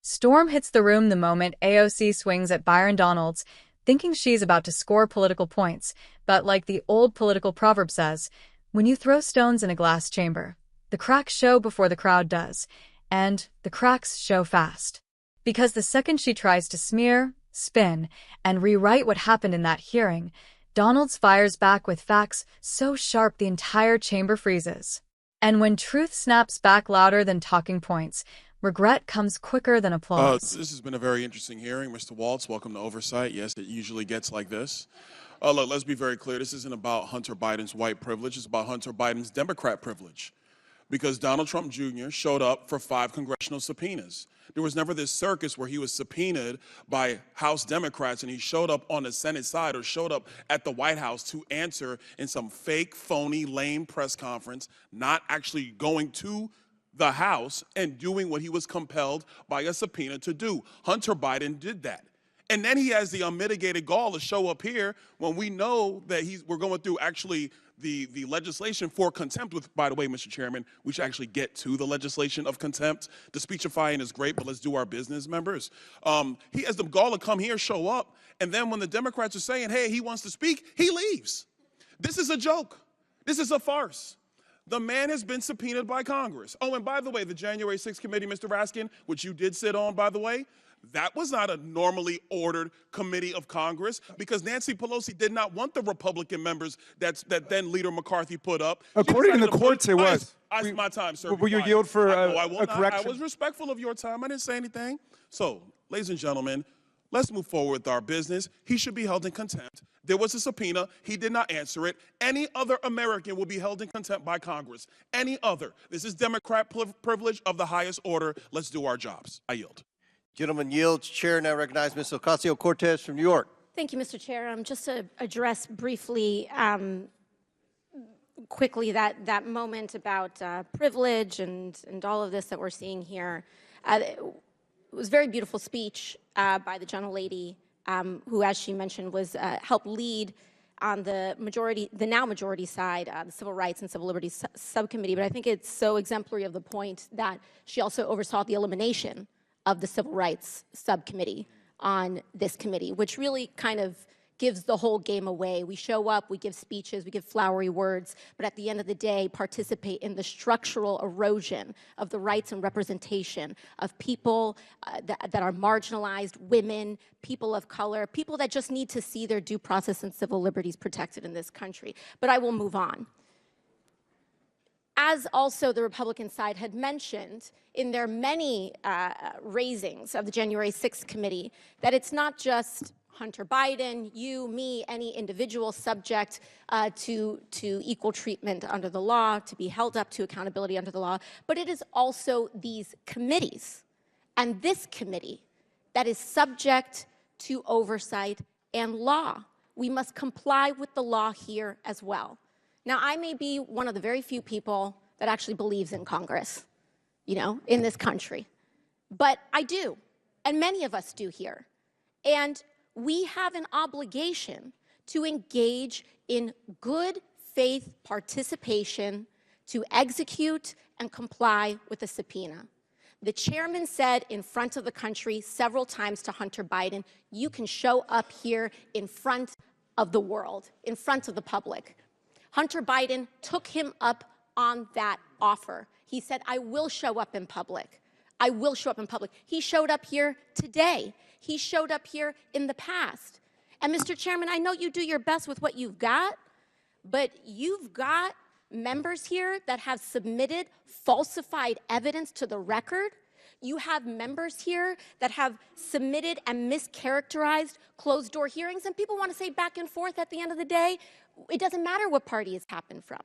Storm hits the room the moment AOC swings at Byron Donalds, thinking she's about to score political points. But like the old political proverb says, when you throw stones in a glass chamber, the cracks show before the crowd does, and the cracks show fast. Because the second she tries to smear, spin, and rewrite what happened in that hearing, Donalds fires back with facts so sharp the entire chamber freezes. And when truth snaps back louder than talking points, regret comes quicker than applause. This has been a very interesting hearing. Mr. Waltz, welcome to Oversight. Yes, it usually gets like this. Look, let's be very clear. This isn't about Hunter Biden's white privilege. It's about Hunter Biden's Democrat privilege. Because Donald Trump Jr. showed up for 5 congressional subpoenas. There was never this circus where he was subpoenaed by House Democrats and he showed up on the Senate side or showed up at the White House to answer in some fake, phony, lame press conference, not actually going to the House and doing what he was compelled by a subpoena to do. Hunter Biden did that. And then he has the unmitigated gall to show up here when we know that we're going through actually the legislation for contempt, with, by the way, Mr. Chairman, we should actually get to the legislation of contempt. The speechifying is great, but let's do our business, members. He has the gall to come here, show up, and then when the Democrats are saying, hey, he wants to speak, he leaves. This is a joke. This is a farce. The man has been subpoenaed by Congress. Oh, and by the way, the January 6th committee, Mr. Raskin, which you did sit on, by the way, that was not a normally ordered committee of Congress because Nancy Pelosi did not want the Republican members that then Leader McCarthy put up. According to the courts, it was. It's my time, sir. Will you yield for a correction? I was respectful of your time. I didn't say anything. So, ladies and gentlemen, let's move forward with our business. He should be held in contempt. There was a subpoena. He did not answer it. Any other American will be held in contempt by Congress. Any other. This is Democrat privilege of the highest order. Let's do our jobs. I yield. Gentleman yields. Chair now recognizes Ms. Ocasio-Cortez from New York. Thank you, Mr. Chair. Just to address briefly, quickly, that moment about privilege and all of this that we're seeing here. It was a very beautiful speech by the gentlelady, who, as she mentioned, was helped lead on the now majority side, the Civil Rights and Civil Liberties Subcommittee. But I think it's so exemplary of the point that she also oversaw the elimination of the Civil Rights Subcommittee on this committee, which really kind of gives the whole game away. We show up, we give speeches, we give flowery words, but at the end of the day, participate in the structural erosion of the rights and representation of people that are marginalized, women, people of color, people that just need to see their due process and civil liberties protected in this country. But I will move on. As also the Republican side had mentioned in their many raisings of the January 6th committee, that it's not just Hunter Biden, you, me, any individual subject to equal treatment under the law, to be held up to accountability under the law, but it is also these committees and this committee that is subject to oversight and law. We must comply with the law here as well. Now, I may be one of the very few people that actually believes in Congress, in this country. But I do, and many of us do here. And we have an obligation to engage in good faith participation to execute and comply with a subpoena. The chairman said in front of the country several times to Hunter Biden, you can show up here in front of the world, in front of the public. Hunter Biden took him up on that offer. He said, I will show up in public. I will show up in public. He showed up here today. He showed up here in the past. And Mr. Chairman, I know you do your best with what you've got, but you've got members here that have submitted falsified evidence to the record. You have members here that have submitted and mischaracterized closed-door hearings, and people want to say back and forth at the end of the day, it doesn't matter what party it's happened from.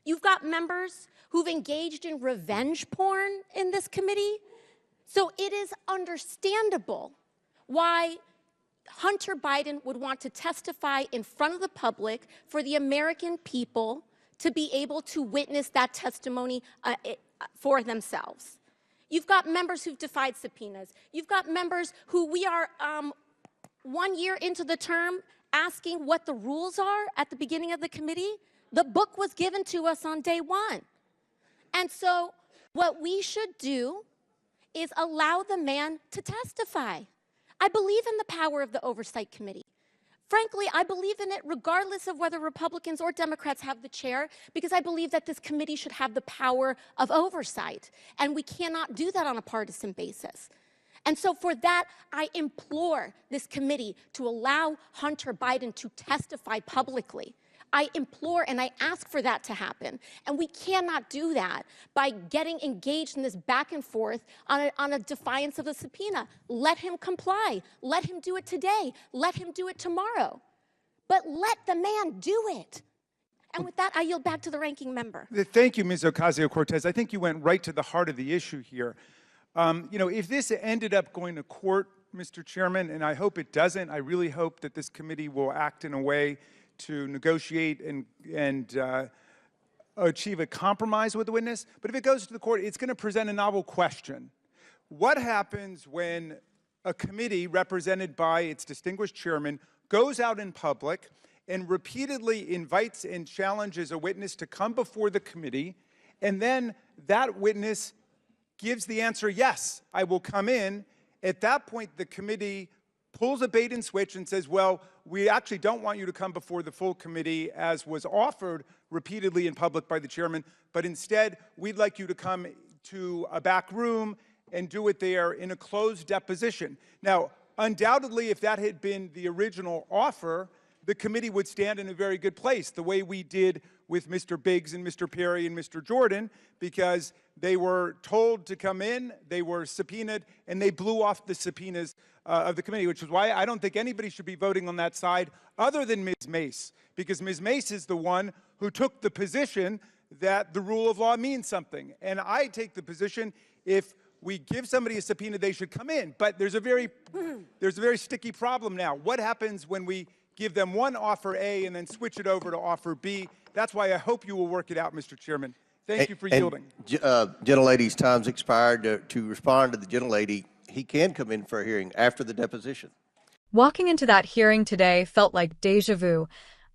You've got members who've engaged in revenge porn in this committee. So it is understandable why Hunter Biden would want to testify in front of the public for the American people to be able to witness that testimony for themselves. You've got members who've defied subpoenas. You've got members who we are 1 year into the term asking what the rules are at the beginning of the committee. The book was given to us on day one. And so what we should do is allow the man to testify. I believe in the power of the Oversight Committee. Frankly, I believe in it regardless of whether Republicans or Democrats have the chair, because I believe that this committee should have the power of oversight, and we cannot do that on a partisan basis. And so for that, I implore this committee to allow Hunter Biden to testify publicly. I implore and I ask for that to happen. And we cannot do that by getting engaged in this back and forth on a defiance of a subpoena. Let him comply. Let him do it today. Let him do it tomorrow. But let the man do it. And with that, I yield back to the ranking member. Thank you, Ms. Ocasio-Cortez. I think you went right to the heart of the issue here. If this ended up going to court, Mr. Chairman, and I hope it doesn't, I really hope that this committee will act in a way to negotiate and achieve a compromise with the witness. But if it goes to the court, it's going to present a novel question. What happens when a committee represented by its distinguished chairman goes out in public and repeatedly invites and challenges a witness to come before the committee, and then that witness gives the answer, yes, I will come in? At that point, the committee pulls a bait and switch and says, well, we actually don't want you to come before the full committee as was offered repeatedly in public by the chairman, but instead, we'd like you to come to a back room and do it there in a closed deposition. Now, undoubtedly, if that had been the original offer, the committee would stand in a very good place, the way we did with Mr. Biggs and Mr. Perry and Mr. Jordan, because they were told to come in, they were subpoenaed, and they blew off the subpoenas of the committee, which is why I don't think anybody should be voting on that side other than Ms. Mace, because Ms. Mace is the one who took the position that the rule of law means something. And I take the position, if we give somebody a subpoena, they should come in. But there's a very sticky problem now. What happens when we give them one offer A and then switch it over to offer B? That's why I hope you will work it out, Mr. Chairman. Thank you for yielding. Gentlelady's time's expired. To respond to the gentlelady, he can come in for a hearing after the deposition. Walking into that hearing today felt like déjà vu.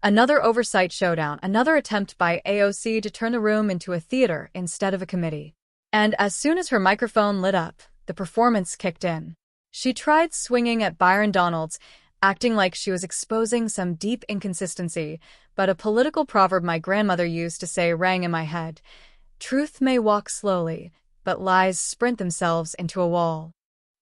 Another oversight showdown, another attempt by AOC to turn the room into a theater instead of a committee. And as soon as her microphone lit up, the performance kicked in. She tried swinging at Byron Donalds, acting like she was exposing some deep inconsistency, but a political proverb my grandmother used to say rang in my head: truth may walk slowly, but lies sprint themselves into a wall.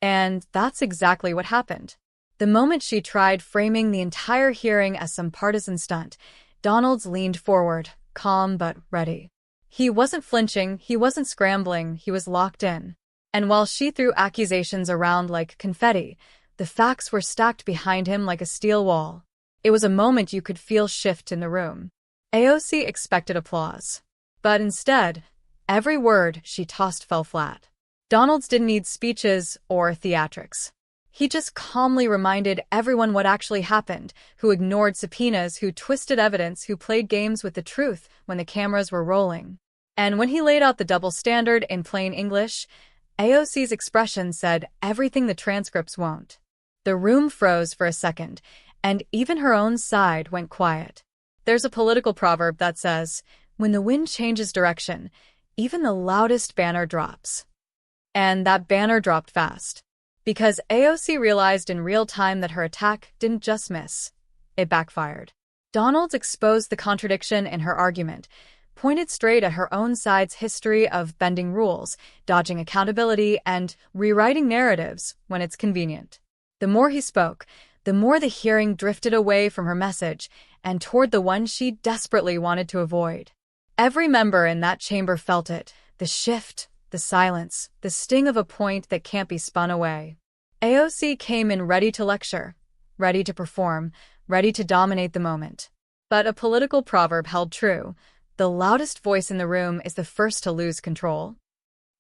And that's exactly what happened. The moment she tried framing the entire hearing as some partisan stunt, Donalds leaned forward, calm but ready. He wasn't flinching, he wasn't scrambling, he was locked in. And while she threw accusations around like confetti, the facts were stacked behind him like a steel wall. It was a moment you could feel shift in the room. AOC expected applause. But instead, every word she tossed fell flat. Donalds didn't need speeches or theatrics. He just calmly reminded everyone what actually happened, who ignored subpoenas, who twisted evidence, who played games with the truth when the cameras were rolling. And when he laid out the double standard in plain English, AOC's expression said everything the transcripts won't. The room froze for a second, and even her own side went quiet. There's a political proverb that says, when the wind changes direction, even the loudest banner drops. And that banner dropped fast. Because AOC realized in real time that her attack didn't just miss, it backfired. Donalds exposed the contradiction in her argument, pointed straight at her own side's history of bending rules, dodging accountability, and rewriting narratives when it's convenient. The more he spoke, the more the hearing drifted away from her message and toward the one she desperately wanted to avoid. Every member in that chamber felt it, the shift, the silence, the sting of a point that can't be spun away. AOC came in ready to lecture, ready to perform, ready to dominate the moment. But a political proverb held true: the loudest voice in the room is the first to lose control.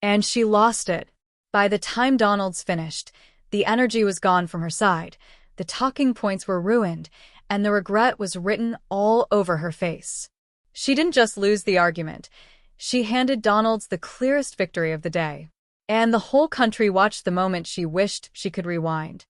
And she lost it. By the time Donalds finished, the energy was gone from her side, the talking points were ruined, and the regret was written all over her face. She didn't just lose the argument. She handed Donalds the clearest victory of the day. And the whole country watched the moment she wished she could rewind.